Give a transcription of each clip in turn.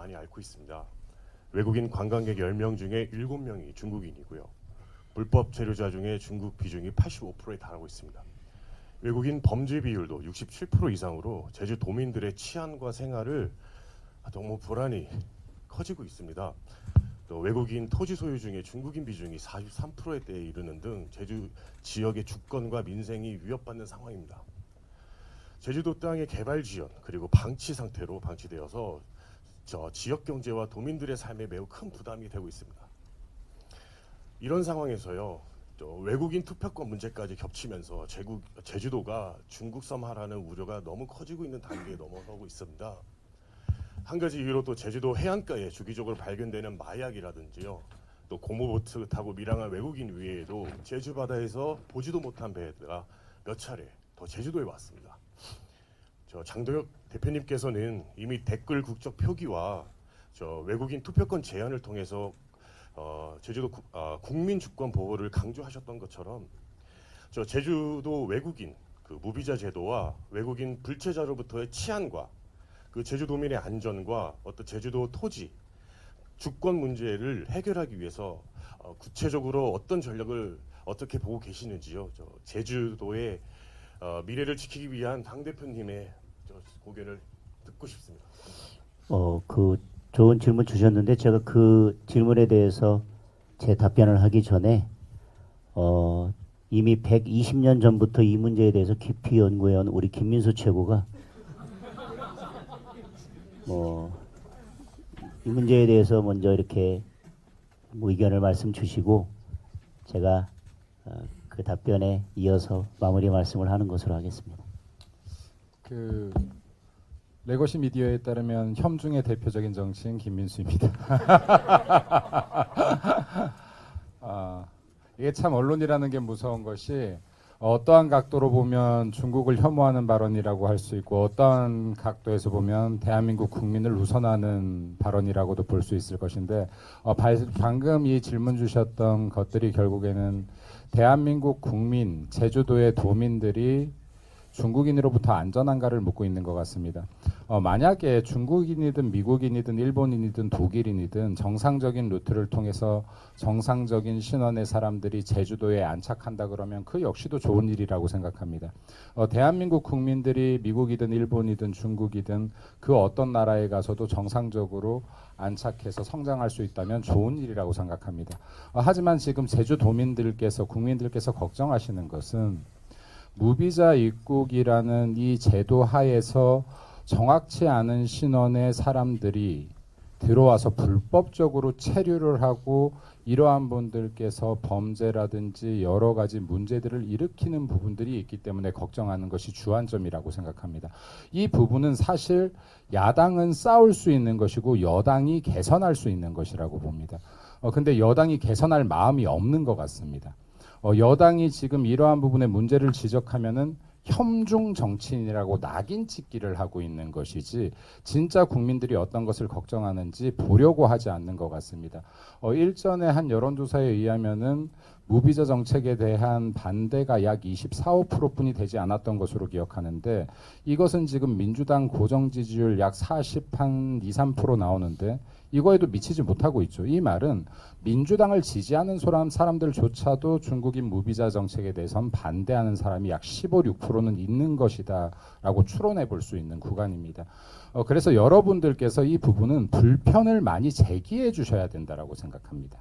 많이 앓고 있습니다. 외국인 관광객 10명 중에 7명이 중국인이고요. 불법 체류자 중에 중국 비중이 85%에 달하고 있습니다. 외국인 범죄 비율도 67% 이상으로 제주 도민들의 치안과 생활을 너무 불안이 커지고 있습니다. 또 외국인 토지 소유 중에 중국인 비중이 43%에 이르는 등 제주 지역의 주권과 민생이 위협받는 상황입니다. 제주도 땅의 개발 지연 그리고 방치 상태로 방치되어서 지역 경제와 도민들의 삶에 매우 큰 부담이 되고 있습니다. 이런 상황에서요, 외국인 투표권 문제까지 겹치면서 제주도가 중국섬하라는 우려가 너무 커지고 있는 단계에 넘어서고 있습니다. 한 가지 이유로 또 제주도 해안가에 주기적으로 발견되는 마약이라든지요, 또 고무보트 타고 밀항한 외국인 외에도 제주 바다에서 보지도 못한 배가 몇 차례 더 제주도에 왔습니다. 장도혁 대표님께서는 이미 댓글 국적 표기와 외국인 투표권 제한을 통해서 제주도 국민 주권 보호를 강조하셨던 것처럼 제주도 외국인 무비자 제도와 외국인 불체자로부터의 치안과 제주도민의 안전과 어떤 제주도 토지 주권 문제를 해결하기 위해서 구체적으로 어떤 전략을 어떻게 보고 계시는지요. 제주도의 미래를 지키기 위한 당 대표님의 고견을 듣고 싶습니다. 그 좋은 질문 주셨는데 제가 그 질문에 대해서 제 답변을 하기 전에 이미 120년 전부터 이 문제에 대해서 깊이 연구해온 우리 김민수 최고가 이 문제에 대해서 먼저 이렇게 의견을 말씀 주시고 제가 그 답변에 이어서 마무리 말씀을 하는 것으로 하겠습니다. 레거시 미디어에 따르면 혐중의 대표적인 정치인 김민수입니다. 이게 참 언론이라는 게 무서운 것이 어떠한 각도로 보면 중국을 혐오하는 발언이라고 할 수 있고 어떠한 각도에서 보면 대한민국 국민을 우선하는 발언이라고도 볼 수 있을 것인데 방금 이 질문 주셨던 것들이 결국에는 대한민국 국민, 제주도의 도민들이 중국인으로부터 안전한가를 묻고 있는 것 같습니다. 만약에 중국인이든 미국인이든 일본인이든 독일인이든 정상적인 루트를 통해서 정상적인 신원의 사람들이 제주도에 안착한다 그러면 그 역시도 좋은 일이라고 생각합니다. 대한민국 국민들이 미국이든 일본이든 중국이든 그 어떤 나라에 가서도 정상적으로 안착해서 성장할 수 있다면 좋은 일이라고 생각합니다. 하지만 지금 제주도민들께서 국민들께서 걱정하시는 것은 무비자 입국이라는 이 제도 하에서 정확치 않은 신원의 사람들이 들어와서 불법적으로 체류를 하고 이러한 분들께서 범죄라든지 여러 가지 문제들을 일으키는 부분들이 있기 때문에 걱정하는 것이 주안점이라고 생각합니다. 이 부분은 사실 야당은 싸울 수 있는 것이고 여당이 개선할 수 있는 것이라고 봅니다. 근데 여당이 개선할 마음이 없는 것 같습니다. 여당이 지금 이러한 부분의 문제를 지적하면은 혐중 정치인이라고 낙인 찍기를 하고 있는 것이지 진짜 국민들이 어떤 것을 걱정하는지 보려고 하지 않는 것 같습니다. 일전에 한 여론조사에 의하면은 무비자 정책에 대한 반대가 약 24, 5%뿐이 되지 않았던 것으로 기억하는데 이것은 지금 민주당 고정 지지율 약 40, 한 2, 3% 나오는데 이거에도 미치지 못하고 있죠. 이 말은 민주당을 지지하는 사람들조차도 중국인 무비자 정책에 대해서는 반대하는 사람이 약 15, 6%는 있는 것이다 라고 추론해 볼 수 있는 구간입니다. 그래서 여러분들께서 이 부분은 불편을 많이 제기해 주셔야 된다라고 생각합니다.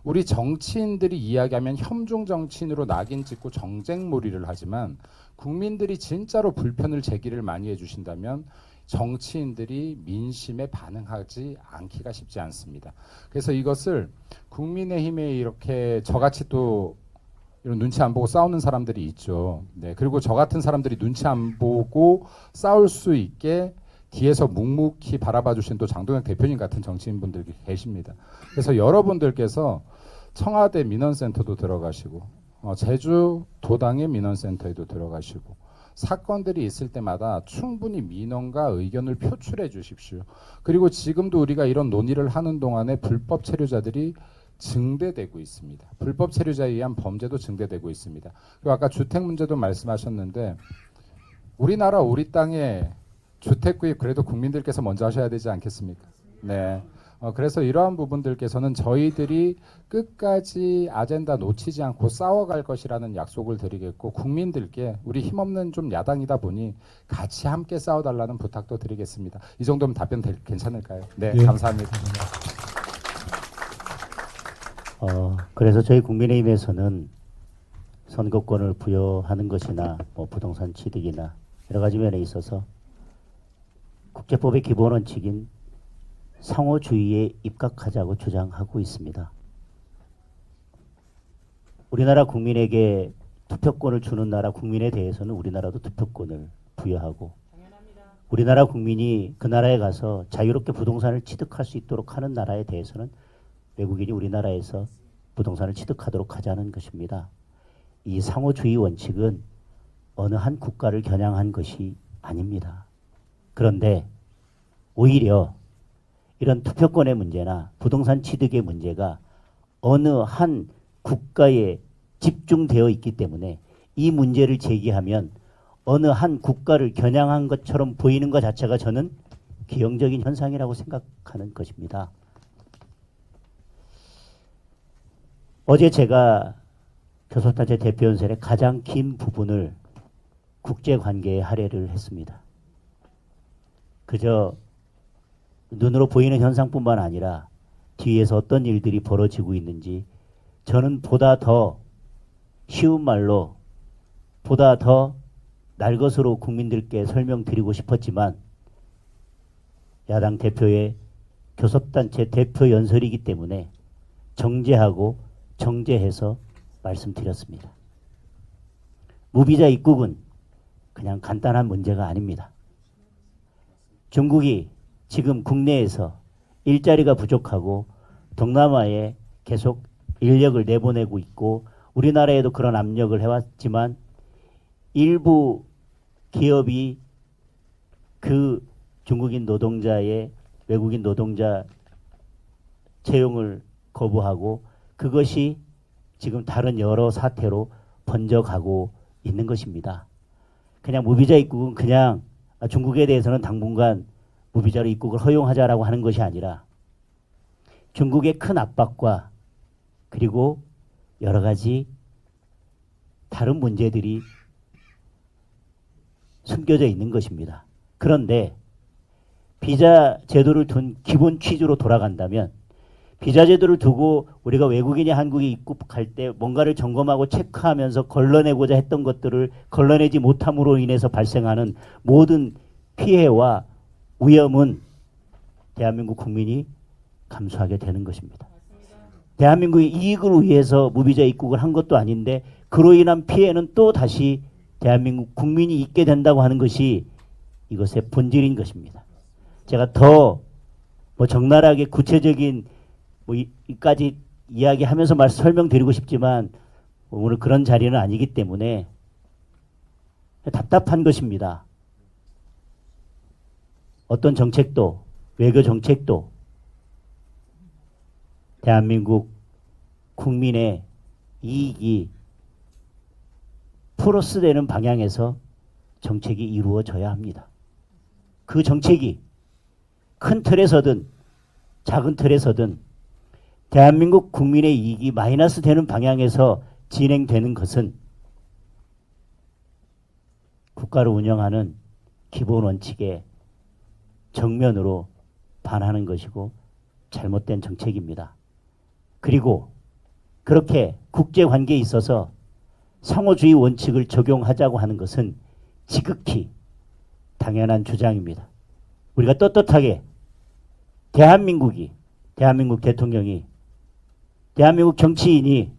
우리 정치인들이 이야기하면 혐중 정치인으로 낙인 찍고 정쟁몰이를 하지만 국민들이 진짜로 불편을 제기를 많이 해주신다면 정치인들이 민심에 반응하지 않기가 쉽지 않습니다. 그래서 이것을 국민의힘에 이렇게 저같이 또 이런 눈치 안 보고 싸우는 사람들이 있죠. 네, 그리고 저 같은 사람들이 눈치 안 보고 싸울 수 있게 뒤에서 묵묵히 바라봐 주신 또 장동혁 대표님 같은 정치인분들이 계십니다. 그래서 여러분들께서 청와대 민원센터도 들어가시고 제주 도당의 민원센터에도 들어가시고 사건들이 있을 때마다 충분히 민원과 의견을 표출해 주십시오. 그리고 지금도 우리가 이런 논의를 하는 동안에 불법 체류자들이 증대되고 있습니다. 불법 체류자에 의한 범죄도 증대되고 있습니다. 그리고 아까 주택 문제도 말씀하셨는데 우리나라 우리 땅에 주택 구입 그래도 국민들께서 먼저 하셔야 되지 않겠습니까? 네. 그래서 이러한 부분들께서는 저희들이 끝까지 아젠다 놓치지 않고 싸워갈 것이라는 약속을 드리겠고, 국민들께 우리 힘없는 좀 야당이다 보니 같이 함께 싸워달라는 부탁도 드리겠습니다. 이 정도면 답변 괜찮을까요? 네, 예. 감사합니다. 그래서 저희 국민의힘에서는 선거권을 부여하는 것이나 뭐 부동산 취득이나 여러 가지 면에 있어서 국제법의 기본 원칙인 상호주의에 입각하자고 주장하고 있습니다. 우리나라 국민에게 투표권을 주는 나라 국민에 대해서는 우리나라도 투표권을 부여하고, 우리나라 국민이 그 나라에 가서 자유롭게 부동산을 취득할 수 있도록 하는 나라에 대해서는 외국인이 우리나라에서 부동산을 취득하도록 하자는 것입니다. 이 상호주의 원칙은 어느 한 국가를 겨냥한 것이 아닙니다. 그런데 오히려 이런 투표권의 문제나 부동산 취득의 문제가 어느 한 국가에 집중되어 있기 때문에 이 문제를 제기하면 어느 한 국가를 겨냥한 것처럼 보이는 것 자체가 저는 기형적인 현상이라고 생각하는 것입니다. 어제 제가 교섭단체 대표연설의 가장 긴 부분을 국제관계에 할애를 했습니다. 그저 눈으로 보이는 현상뿐만 아니라 뒤에서 어떤 일들이 벌어지고 있는지 저는 보다 더 쉬운 말로 보다 더 날것으로 국민들께 설명드리고 싶었지만 야당 대표의 교섭단체 대표 연설이기 때문에 정제하고 정제해서 말씀드렸습니다. 무비자 입국은 그냥 간단한 문제가 아닙니다. 중국이 지금 국내에서 일자리가 부족하고 동남아에 계속 인력을 내보내고 있고 우리나라에도 그런 압력을 해왔지만 일부 기업이 그 중국인 노동자의 외국인 노동자 채용을 거부하고 그것이 지금 다른 여러 사태로 번져가고 있는 것입니다. 그냥 무비자 입국은 그냥 중국에 대해서는 당분간 무비자로 입국을 허용하자라고 하는 것이 아니라 중국의 큰 압박과 그리고 여러 가지 다른 문제들이 숨겨져 있는 것입니다. 그런데 비자 제도를 둔 기본 취지로 돌아간다면 비자 제도를 두고 우리가 외국인이 한국에 입국할 때 뭔가를 점검하고 체크하면서 걸러내고자 했던 것들을 걸러내지 못함으로 인해서 발생하는 모든 피해와 위험은 대한민국 국민이 감수하게 되는 것입니다. 대한민국의 이익을 위해서 무비자 입국을 한 것도 아닌데 그로 인한 피해는 또 다시 대한민국 국민이 입게 된다고 하는 것이 이것의 본질인 것입니다. 제가 더 적나라하게 구체적인 이까지 이야기하면서 설명드리고 싶지만 오늘 그런 자리는 아니기 때문에 답답한 것입니다. 어떤 정책도 외교 정책도 대한민국 국민의 이익이 플러스 되는 방향에서 정책이 이루어져야 합니다. 그 정책이 큰 틀에서든 작은 틀에서든 대한민국 국민의 이익이 마이너스 되는 방향에서 진행되는 것은 국가를 운영하는 기본 원칙에 정면으로 반하는 것이고 잘못된 정책입니다. 그리고 그렇게 국제관계에 있어서 상호주의 원칙을 적용하자고 하는 것은 지극히 당연한 주장입니다. 우리가 떳떳하게 대한민국 대통령이 대한민국 정치인이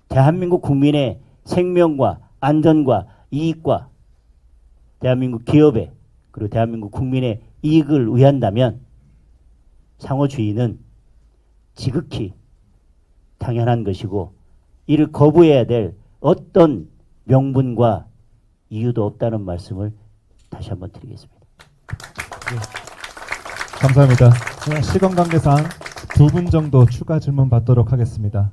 대한민국 국민의 생명과 안전과 이익과 대한민국 기업의 그리고 대한민국 국민의 이익을 위한다면 상호주의는 지극히 당연한 것이고 이를 거부해야 될 어떤 명분과 이유도 없다는 말씀을 다시 한번 드리겠습니다. 감사합니다. 시간 관계상 2분 정도 추가 질문 받도록 하겠습니다.